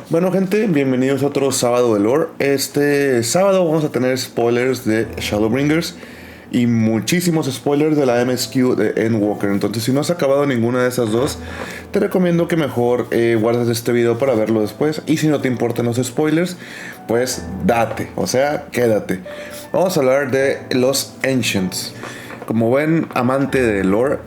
Bueno, gente, bienvenidos a otro sábado de lore. Este sábado vamos a tener spoilers de Shadowbringers y muchísimos spoilers de la MSQ de Endwalker. Entonces, si no has acabado ninguna de esas dos, te recomiendo que mejor guardes este video para verlo después. Y si no te importan los spoilers, pues date, o sea, quédate. Vamos a hablar de los Ancients. Como buen amante de lore,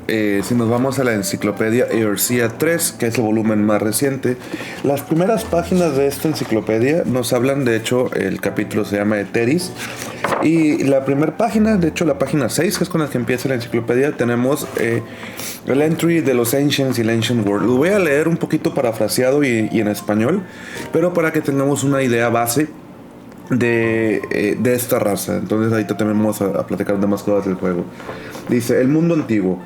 si nos vamos a la enciclopedia Eorzea 3, que es el volumen más reciente, las primeras páginas de esta enciclopedia nos hablan, de hecho, el capítulo se llama Eteris, y la primera página, de hecho la página 6, que es con la que empieza la enciclopedia, tenemos el entry de los Ancients y el Ancient World. Lo voy a leer un poquito parafraseado y en español, pero para que tengamos una idea base de esta raza. Entonces ahorita también vamos a platicar de más cosas del juego. Dice: el mundo antiguo.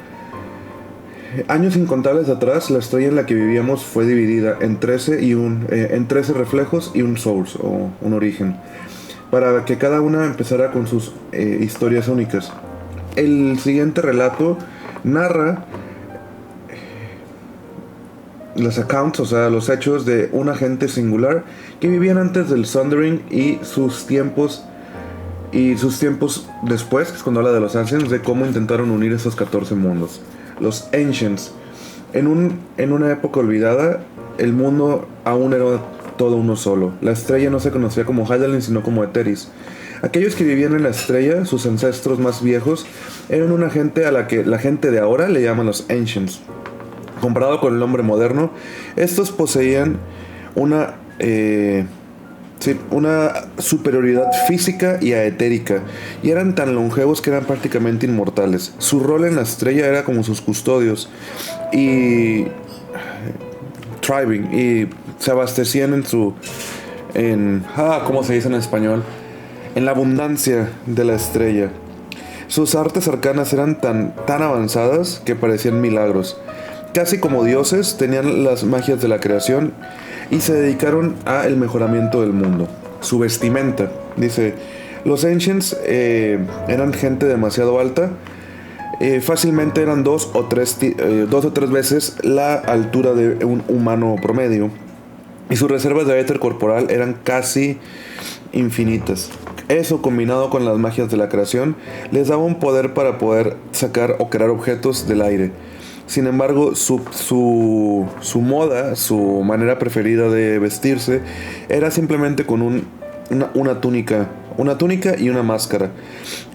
Años incontables atrás, la estrella en la que vivíamos fue dividida en 13 reflejos y un source, o un origen, para que cada una empezara con sus historias únicas. El siguiente relato narra los accounts, o sea, los hechos de un agente singular que vivían antes del Sundering y sus tiempos después, que es cuando habla de los Ancients, de cómo intentaron unir esos 14 mundos. Los Ancients. En una época olvidada, el mundo aún era todo uno solo. La estrella no se conocía como Hydaelyn, sino como Eteris. Aquellos que vivían en la estrella, sus ancestros más viejos, eran una gente a la que la gente de ahora le llama los Ancients. Comparado con el hombre moderno, estos poseían una superioridad física y aetérica, y eran tan longevos que eran prácticamente inmortales. Su rol en la estrella era como sus custodios y thriving, y se abastecían ¿cómo se dice en español? En la abundancia de la estrella. Sus artes arcanas eran tan avanzadas que parecían milagros. Casi como dioses, tenían las magias de la creación y se dedicaron al mejoramiento del mundo. Su vestimenta. Dice: los Ancients eran gente demasiado alta. Fácilmente eran dos o tres veces la altura de un humano promedio. Y sus reservas de éter corporal eran casi infinitas. Eso, combinado con las magias de la creación, les daba un poder para poder sacar o crear objetos del aire. Sin embargo, su moda, su manera preferida de vestirse, era simplemente con una túnica y una máscara.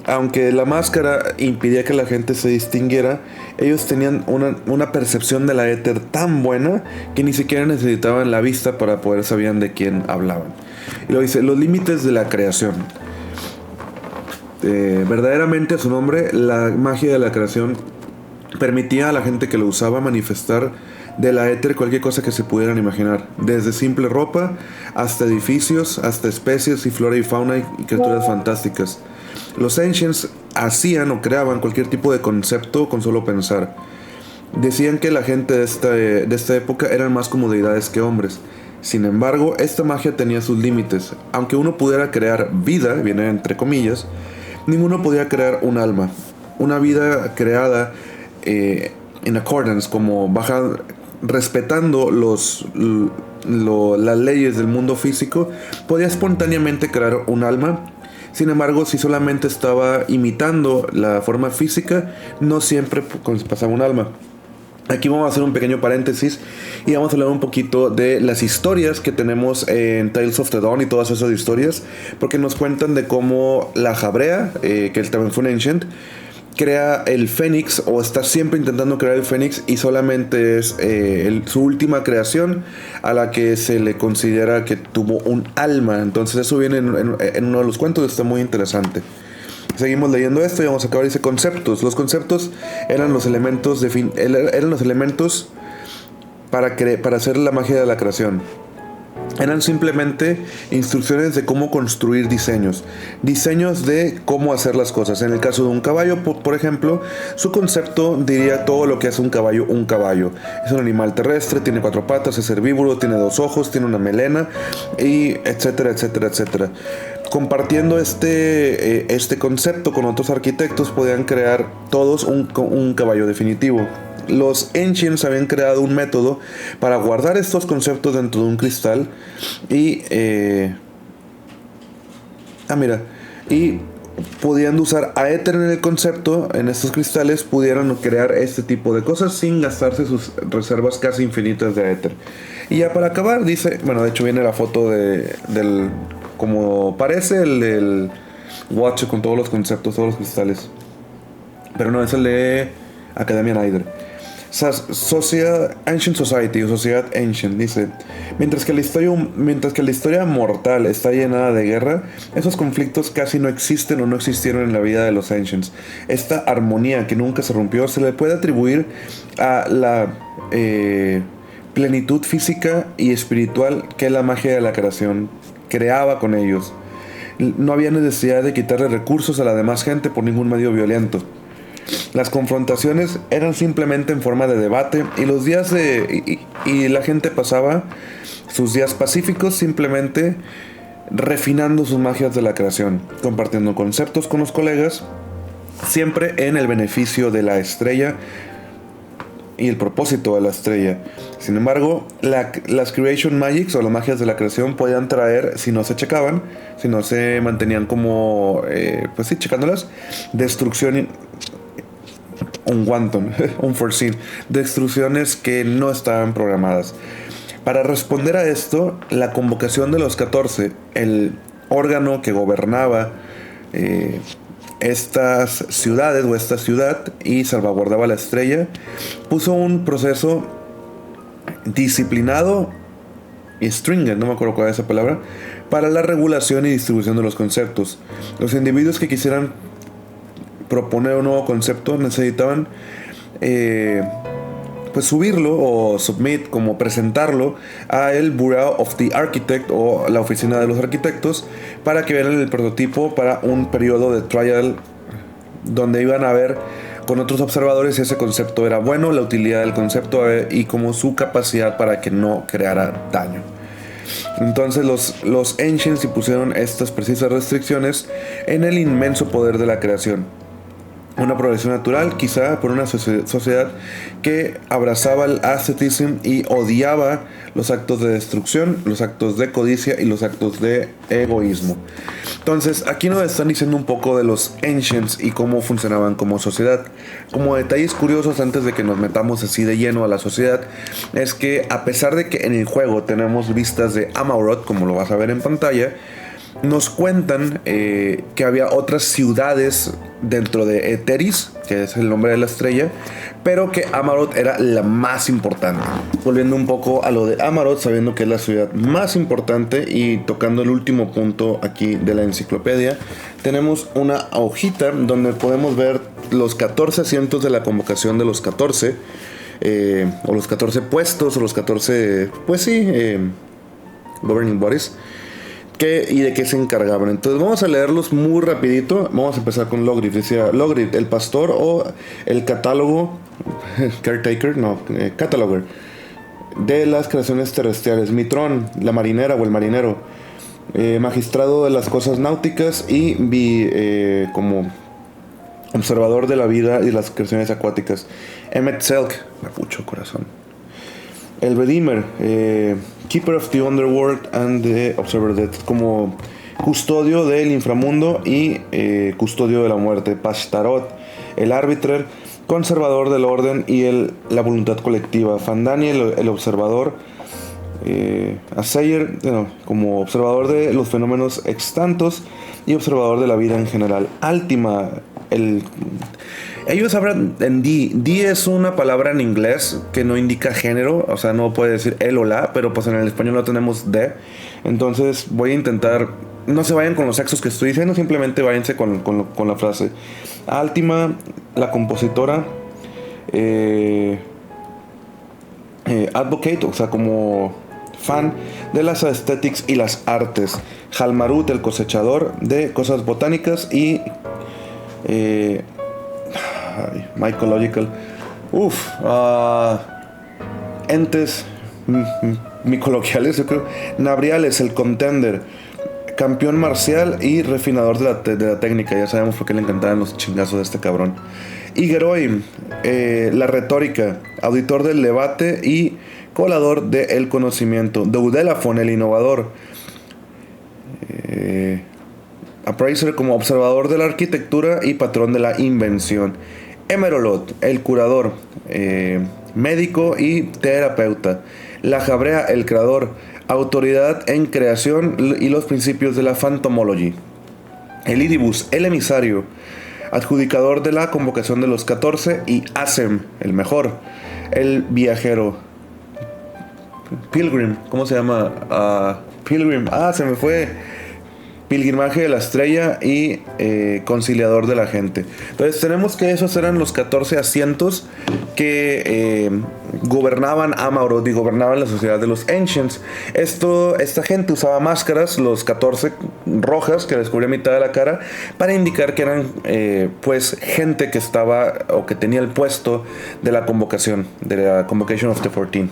Aunque la máscara impidía que la gente se distinguiera, ellos tenían una percepción de la éter tan buena que ni siquiera necesitaban la vista para poder saber de quién hablaban. Y lo dice: los límites de la creación. Verdaderamente, a su nombre, la magia de la creación permitía a la gente que lo usaba manifestar de la éter cualquier cosa que se pudieran imaginar, desde simple ropa hasta edificios, hasta especies y flora y fauna y criaturas fantásticas. Los Ancients hacían o creaban cualquier tipo de concepto con solo pensar. Decían que la gente de esta época eran más como deidades que hombres. Sin embargo, esta magia tenía sus límites. Aunque uno pudiera crear vida, viene entre comillas, ninguno podía crear un alma. Una vida creada in accordance, como respetando las leyes del mundo físico, podía espontáneamente crear un alma. Sin embargo, si solamente estaba imitando la forma física, no siempre pasaba un alma. Aquí vamos a hacer un pequeño paréntesis y vamos a hablar un poquito de las historias que tenemos en Tales of the Dawn y todas esas historias, porque nos cuentan de cómo la Jabrea, que también fue un Ancient, crea el Fénix, o está siempre intentando crear el Fénix, y solamente es su última creación a la que se le considera que tuvo un alma. Entonces eso viene en uno de los cuentos, está muy interesante. Seguimos leyendo esto y vamos a acabar. Dice: conceptos. Los conceptos eran los elementos para hacer la magia de la creación. Eran simplemente instrucciones de cómo construir diseños de cómo hacer las cosas. En el caso de un caballo, por ejemplo, su concepto diría todo lo que hace un caballo. Un caballo es un animal terrestre, tiene 4 patas, es herbívoro, tiene 2 ojos, tiene una melena, y etcétera, etcétera, etcétera. Compartiendo este concepto con otros arquitectos, podían crear todos un caballo definitivo. los Ancients habían creado un método para guardar estos conceptos dentro de un cristal y y pudiendo usar Aether en el concepto, en estos cristales pudieran crear este tipo de cosas sin gastarse sus reservas casi infinitas de Aether. Y ya para acabar dice, bueno, de hecho viene la foto del como parece el Watch con todos los conceptos, todos los cristales, pero no, es el de Academia Nider. Sociedad Ancient Society o Sociedad Ancient dice: mientras que la historia mortal está llena de guerra, esos conflictos casi no existen o no existieron en la vida de los Ancients. Esta armonía que nunca se rompió se le puede atribuir a la plenitud física y espiritual que la magia de la creación creaba con ellos. No había necesidad de quitarle recursos a la demás gente por ningún medio violento. Las confrontaciones eran simplemente en forma de debate y los días y la gente pasaba sus días pacíficos simplemente refinando sus magias de la creación, compartiendo conceptos con los colegas, siempre en el beneficio de la estrella y el propósito de la estrella. Sin embargo, las Creation Magics o las magias de la creación podían traer, si no se checaban, si no se mantenían como, pues sí, checándolas, destrucción, un wanton, un foreseen, destrucciones que no estaban programadas. Para responder a esto, la convocación de los 14, el órgano que gobernaba estas ciudades o esta ciudad y salvaguardaba la estrella, puso un proceso disciplinado y stringent, no me acuerdo cuál es esa palabra, para la regulación y distribución de los conceptos. Los individuos que quisieran proponer un nuevo concepto necesitaban pues subirlo o submit, como presentarlo a el Bureau of the Architect o la oficina de los arquitectos para que vieran el prototipo para un periodo de trial donde iban a ver con otros observadores si ese concepto era bueno, la utilidad del concepto y como su capacidad para que no creara daño. Entonces los Ancients pusieron estas precisas restricciones en el inmenso poder de la creación. Una progresión natural, quizá por una sociedad que abrazaba el asceticism y odiaba los actos de destrucción, los actos de codicia y los actos de egoísmo. Entonces, aquí nos están diciendo un poco de los Ancients y cómo funcionaban como sociedad. Como detalles curiosos antes de que nos metamos así de lleno a la sociedad, es que a pesar de que en el juego tenemos vistas de Amarot, como lo vas a ver en pantalla, nos cuentan que había otras ciudades dentro de Eteris, que es el nombre de la estrella, pero que Amarot era la más importante. Volviendo un poco a lo de Amarot, sabiendo que es la ciudad más importante y tocando el último punto aquí de la enciclopedia, tenemos una hojita donde podemos ver los 14 asientos de la convocación de los 14, o los 14 puestos, o los 14, pues sí, governing bodies, y de qué se encargaban. Entonces vamos a leerlos muy rapidito. Vamos a empezar con Logrith. Decía Logrith, el pastor o el catálogo caretaker, cataloger de las creaciones terrestres. Mitrón, la marinera o el marinero, magistrado de las cosas náuticas y como observador de la vida y las creaciones acuáticas. Emmet Selk, mapucho corazón. El Redeemer, Keeper of the Underworld and the Observer Death, como custodio del inframundo y custodio de la muerte. Pashtarot, el Arbiter, conservador del orden y la voluntad colectiva. Fandani, el observador. Asayer, como observador de los fenómenos extantos y observador de la vida en general. Altima, ellos hablan en D. D es una palabra en inglés que no indica género, o sea, no puede decir él o la, pero pues en el español no tenemos D. Entonces voy a intentar, no se vayan con los sexos que estoy diciendo, simplemente váyanse con la frase. Altima, la compositora. Advocate, o sea, como fan de las aesthetics y las artes. Halmarut, el cosechador de cosas botánicas y mycological, entes micologiales, yo creo. Nabriales, el contender. campeón marcial y refinador de la técnica. Ya sabemos por qué le encantaban los chingazos de este cabrón. Igeroi, la retórica, auditor del debate y colador del conocimiento. Daudelafon, el innovador. Appraiser, como observador de la arquitectura y patrón de la invención. Emerolot, el curador, médico y terapeuta. La Jabrea, el creador, autoridad en creación y los principios de la Phantomology. El Idibus, el emisario, adjudicador de la convocación de los 14. Y Asem, el mejor, el viajero. Pilgrim, ¿cómo se llama? Pilgrim, se me fue. Pilgrimaje de la estrella y conciliador de la gente. Entonces tenemos que esos eran los 14 asientos que gobernaban Amarod y gobernaban la sociedad de los Ancients. Esta gente usaba máscaras, los 14 rojas que les cubría mitad de la cara, para indicar que eran pues gente que estaba o que tenía el puesto de la convocación, de la Convocation of the 14.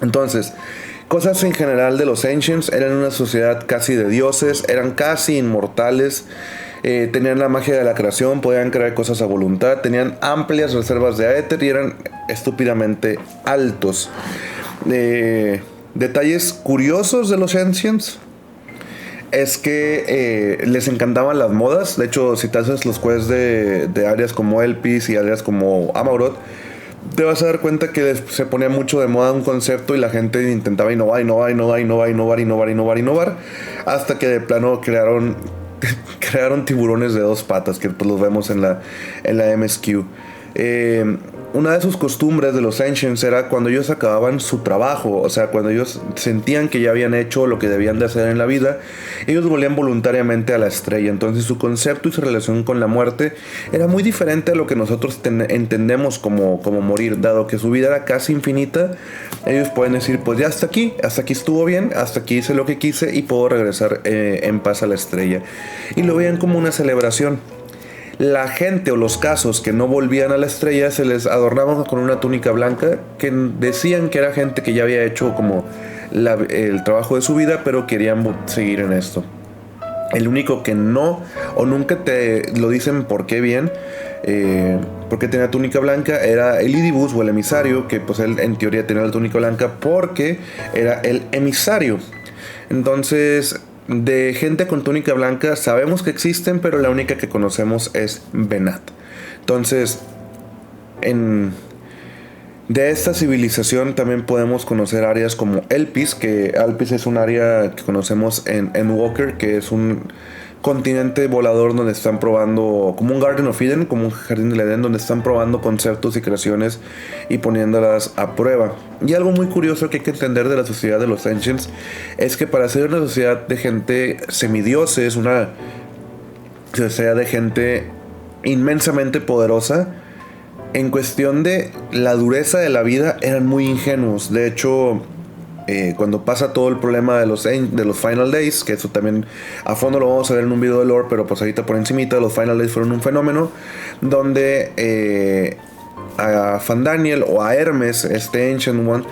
Entonces, cosas en general de los Ancients: eran una sociedad casi de dioses, eran casi inmortales, tenían la magia de la creación, podían crear cosas a voluntad, tenían amplias reservas de éter y eran estúpidamente altos. Detalles curiosos de los Ancients es que les encantaban las modas. De hecho, si te haces los quests de áreas como Elpis y áreas como Amarod, te vas a dar cuenta que se ponía mucho de moda un concepto y la gente intentaba innovar, hasta que de plano crearon tiburones de 2 patas, que pues los vemos en la MSQ. Una de sus costumbres de los Ancients era cuando ellos acababan su trabajo, o sea, cuando ellos sentían que ya habían hecho lo que debían de hacer en la vida, ellos volvían voluntariamente a la estrella. Entonces su concepto y su relación con la muerte era muy diferente a lo que nosotros entendemos como morir. Dado que su vida era casi infinita, ellos pueden decir, pues ya hasta aquí estuvo bien, hasta aquí hice lo que quise y puedo regresar en paz a la estrella. Y lo veían como una celebración. La gente o los casos que no volvían a la estrella se les adornaban con una túnica blanca, que decían que era gente que ya había hecho como el trabajo de su vida, pero querían seguir en esto. El único que no, o nunca te lo dicen por qué bien, porque tenía túnica blanca, era el Idibus o el emisario, que pues él en teoría tenía la túnica blanca porque era el emisario. Entonces, de gente con túnica blanca sabemos que existen, pero la única que conocemos es Venat. Entonces, de esta civilización también podemos conocer áreas como Elpis, que Elpis es un área que conocemos en Endwalker, que es un continente volador donde están probando, como un Garden of Eden, como un jardín del Edén, donde están probando conceptos y creaciones y poniéndolas a prueba. Y algo muy curioso que hay que entender de la sociedad de los Ancients es que para ser una sociedad de gente semidioses, una sociedad de gente inmensamente poderosa, en cuestión de la dureza de la vida eran muy ingenuos. De hecho, cuando pasa todo el problema de los Final Days, que eso también a fondo lo vamos a ver en un video de lore, pero pues ahorita por encimita, los Final Days fueron un fenómeno donde a Fandaniel o a Hermes, este Ancient One,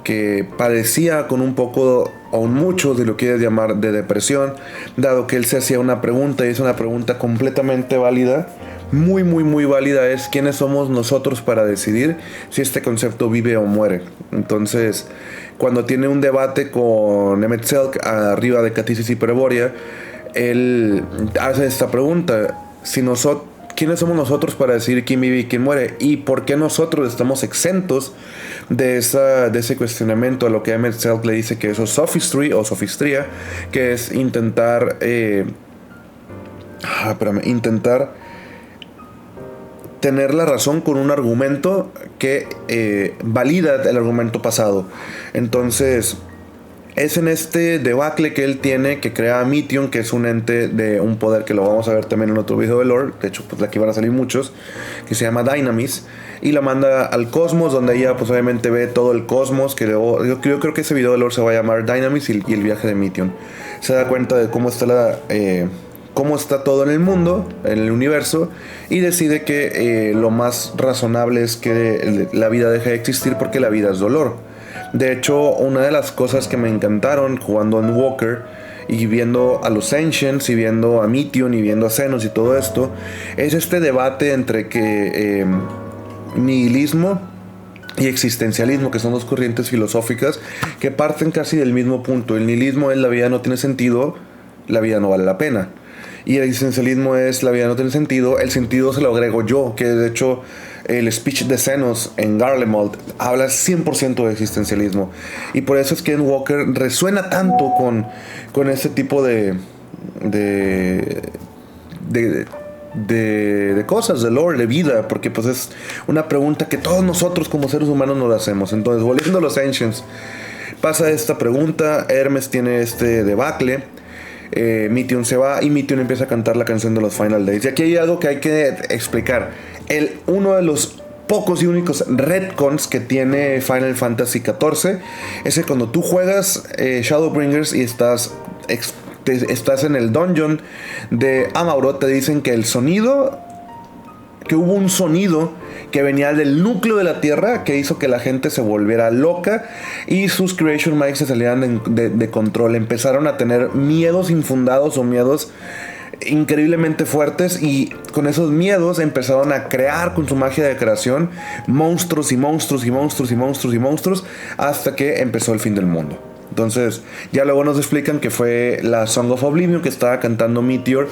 que padecía con un poco o mucho, si lo quieres llamar, de depresión, dado que él se hacía una pregunta, y es una pregunta completamente válida, muy válida, es quiénes somos nosotros para decidir si este concepto vive o muere. Entonces, cuando tiene un debate con Emet-Selch arriba de Khatisis y Pereboria, él hace esta pregunta: ¿quiénes somos nosotros para decidir quién vive y quién muere? ¿Y por qué nosotros estamos exentos de ese cuestionamiento? A lo que Emet-Selch le dice que eso es sophistry o sofistría, que es intentar tener la razón con un argumento que valida el argumento pasado. Entonces, es en este debacle que él tiene que crea a Mithion, que es un ente de un poder que lo vamos a ver también en otro video de lore. De hecho, pues de aquí van a salir muchos, que se llama Dynamis, y la manda al cosmos, donde ella pues obviamente ve todo el cosmos, que luego, yo creo que ese video de lore se va a llamar Dynamis y el viaje de Mithion. Se da cuenta de cómo está todo en el mundo, en el universo, y decide que lo más razonable es que la vida deje de existir, porque la vida es dolor. De hecho, una de las cosas que me encantaron jugando en Walker y viendo a los Ancients y viendo a Mithion y viendo a Xenos y todo esto, es este debate entre que nihilismo y existencialismo, que son dos corrientes filosóficas que parten casi del mismo punto. El nihilismo es la vida no tiene sentido, la vida no vale la pena. Y el existencialismo es la vida no tiene sentido, el sentido se lo agrego yo, que de hecho el speech de Xenos en Garlemald habla 100% de existencialismo. Y por eso es que Endwalker resuena tanto con este tipo de cosas, de lore, de vida, porque pues es una pregunta que todos nosotros como seres humanos nos hacemos. Entonces, volviendo a los Ancients, pasa esta pregunta, Hermes tiene este debacle, Mithion se va y Mithion empieza a cantar la canción de los Final Days. Y aquí hay algo que hay que explicar. Uno de los pocos y únicos retcons que tiene Final Fantasy XIV es que cuando tú juegas Shadowbringers y estás en el dungeon de Amauro, te dicen que hubo un sonido que venía del núcleo de la Tierra que hizo que la gente se volviera loca y sus Creation Mics se salieran de control. Empezaron a tener miedos infundados o miedos increíblemente fuertes, y con esos miedos empezaron a crear con su magia de creación monstruos y monstruos y monstruos y monstruos y monstruos hasta que empezó el fin del mundo. Entonces ya luego nos explican que fue la Song of Oblivion que estaba cantando Meteor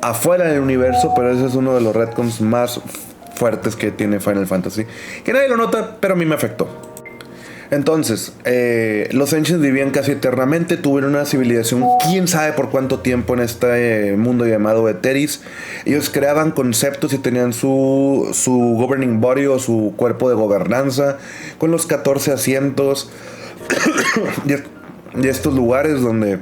afuera del universo, pero ese es uno de los retcons más fuertes que tiene Final Fantasy, que nadie lo nota, pero a mí me afectó. Entonces, los Ancients vivían casi eternamente, tuvieron una civilización, quién sabe por cuánto tiempo, en este mundo llamado Eteris. Ellos creaban conceptos y tenían su governing body o su cuerpo de gobernanza, con los 14 asientos y estos lugares donde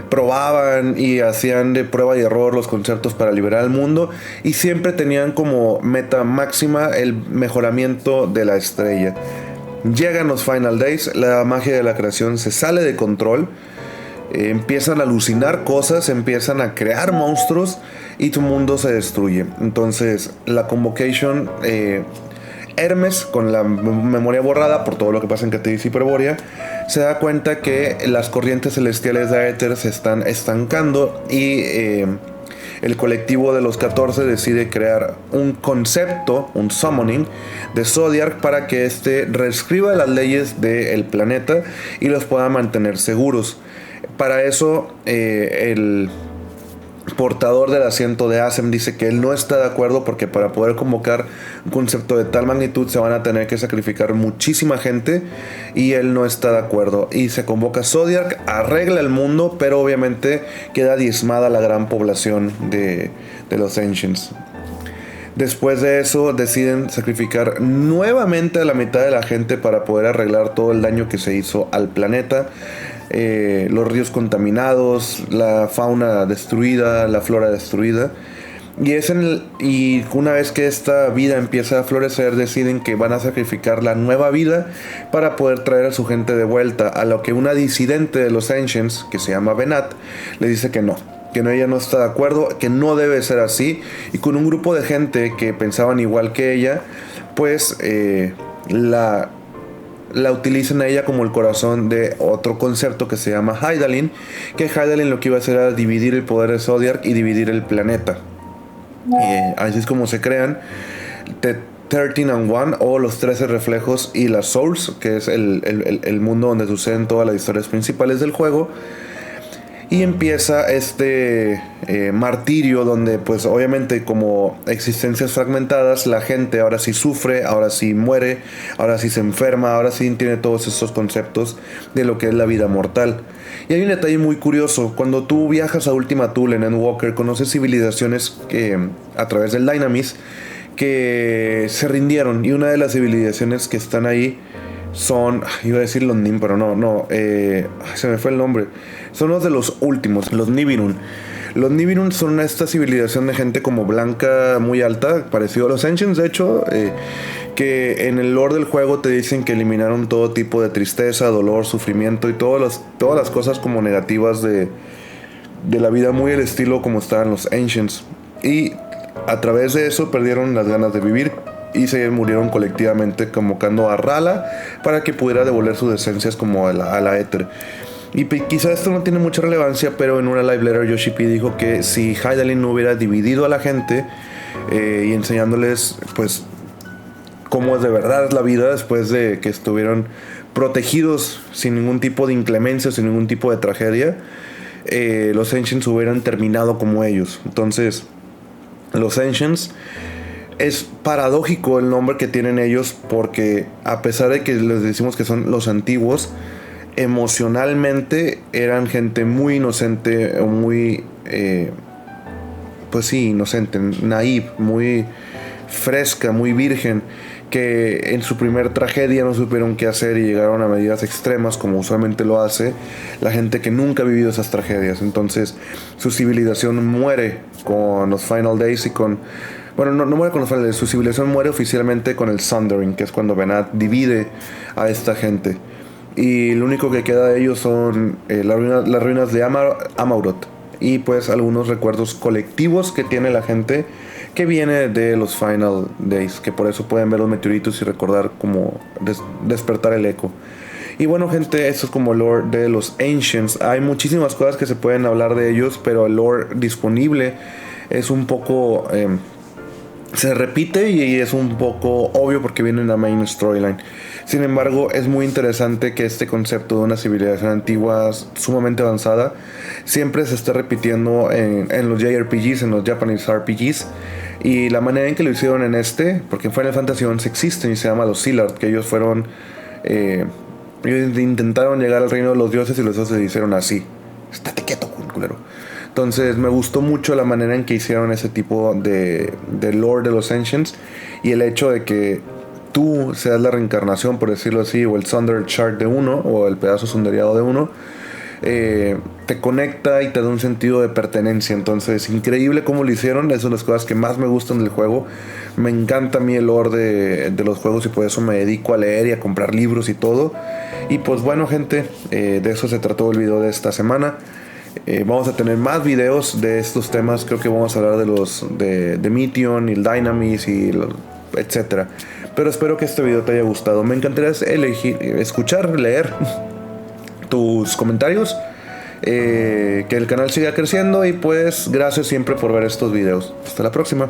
probaban y hacían de prueba y error los conceptos para liberar al mundo, y siempre tenían como meta máxima el mejoramiento de la estrella. Llegan los Final Days, la magia de la creación se sale de control, empiezan a alucinar cosas, empiezan a crear monstruos y tu mundo se destruye. Entonces la Convocation, Hermes, con la memoria borrada por todo lo que pasa en Cateris y Hyperborea, se da cuenta que las corrientes celestiales de Aether se están estancando y el colectivo de los 14 decide crear un concepto, un summoning de Zodiark, para que éste reescriba las leyes del planeta y los pueda mantener seguros. Para eso el portador del asiento de Asem dice que él no está de acuerdo, porque para poder convocar un concepto de tal magnitud se van a tener que sacrificar muchísima gente, y él no está de acuerdo, y se convoca a Zodiark, arregla el mundo, pero obviamente queda diezmada la gran población de los Ancients. Después de eso deciden sacrificar nuevamente a la mitad de la gente para poder arreglar todo el daño que se hizo al planeta. Los ríos contaminados, la fauna destruida, la flora destruida. Y una vez que esta vida empieza a florecer, deciden que van a sacrificar la nueva vida para poder traer a su gente de vuelta. A lo que una disidente de los Ancients, que se llama Venat, le dice que no, ella no está de acuerdo, que no debe ser así. Y con un grupo de gente que pensaban igual que ella, pues la utilizan a ella como el corazón de otro concepto que se llama Hydaelyn, que Hydaelyn lo que iba a hacer era dividir el poder de Zodiark y dividir el planeta. Así es como se crean The 13 and One, o los 13 reflejos, y la Source, que es el mundo donde suceden todas las historias principales del juego. Y empieza este martirio donde pues obviamente como existencias fragmentadas, la gente ahora sí sufre, ahora sí muere, ahora sí se enferma, ahora sí tiene todos estos conceptos de lo que es la vida mortal. Y hay un detalle muy curioso: cuando tú viajas a Ultima Thule en Endwalker, conoces civilizaciones que a través del Dynamis que se rindieron, y una de las civilizaciones que están ahí son, iba a decir los Nim, pero no, se me fue el nombre. Son los de los últimos, los Nibiru. Los Nibiru son esta civilización de gente como blanca muy alta, parecido a los Ancients de hecho, que en el lore del juego te dicen que eliminaron todo tipo de tristeza, dolor, sufrimiento y todas las cosas como negativas de la vida, muy al estilo como estaban los Ancients. Y a través de eso perdieron las ganas de vivir y se murieron colectivamente, convocando a Rala para que pudiera devolver sus esencias como a la Éter. Y quizá esto no tiene mucha relevancia, pero en una live letter Yoshi P dijo que si Hydaelyn no hubiera dividido a la gente y enseñándoles pues cómo es de verdad es la vida después de que estuvieron protegidos sin ningún tipo de inclemencia, sin ningún tipo de tragedia, los Ancients hubieran terminado como ellos. Entonces, los Ancients, es paradójico el nombre que tienen ellos, porque a pesar de que les decimos que son los antiguos, emocionalmente eran gente muy inocente, o muy pues sí, inocente, naive, muy fresca, muy virgen, que en su primer tragedia no supieron qué hacer y llegaron a medidas extremas, como usualmente lo hace la gente que nunca ha vivido esas tragedias. Entonces su civilización muere con los Final Days y con... Bueno, no muere con los Final Days, su civilización muere oficialmente con el Sundering, que es cuando Venat divide a esta gente. Y lo único que queda de ellos son las ruinas de Amauroth. Y pues algunos recuerdos colectivos que tiene la gente que viene de los Final Days, que por eso pueden ver los meteoritos y recordar como despertar el eco. Y bueno, gente, esto es como lore de los Ancients. Hay muchísimas cosas que se pueden hablar de ellos, pero el lore disponible es un poco... se repite y es un poco obvio porque viene en la main storyline. Sin embargo, es muy interesante que este concepto de una civilización antigua sumamente avanzada siempre se esté repitiendo en los JRPGs, en los Japanese RPGs. Y la manera en que lo hicieron en porque en Final Fantasy XI existen y se llama los Sealord, que ellos fueron... ellos intentaron llegar al reino de los dioses y los dioses se hicieron así. Estate quieto, culero. Entonces me gustó mucho la manera en que hicieron ese tipo de lore de los Ancients, y el hecho de que tú seas la reencarnación, por decirlo así, o el Sunder Chart de uno, o el pedazo sunderiado de uno, te conecta y te da un sentido de pertenencia. Entonces, increíble cómo lo hicieron. Esas son las cosas que más me gustan del juego. Me encanta a mí el lore de los juegos, y por eso me dedico a leer y a comprar libros y todo. Y pues bueno, gente, de eso se trató el video de esta semana. Vamos a tener más videos de estos temas. Creo que vamos a hablar de los de Meteion y el Dynamis y etcétera. Pero espero que este video te haya gustado. Me encantaría escuchar, leer tus comentarios, que el canal siga creciendo, y pues gracias siempre por ver estos videos. Hasta la próxima.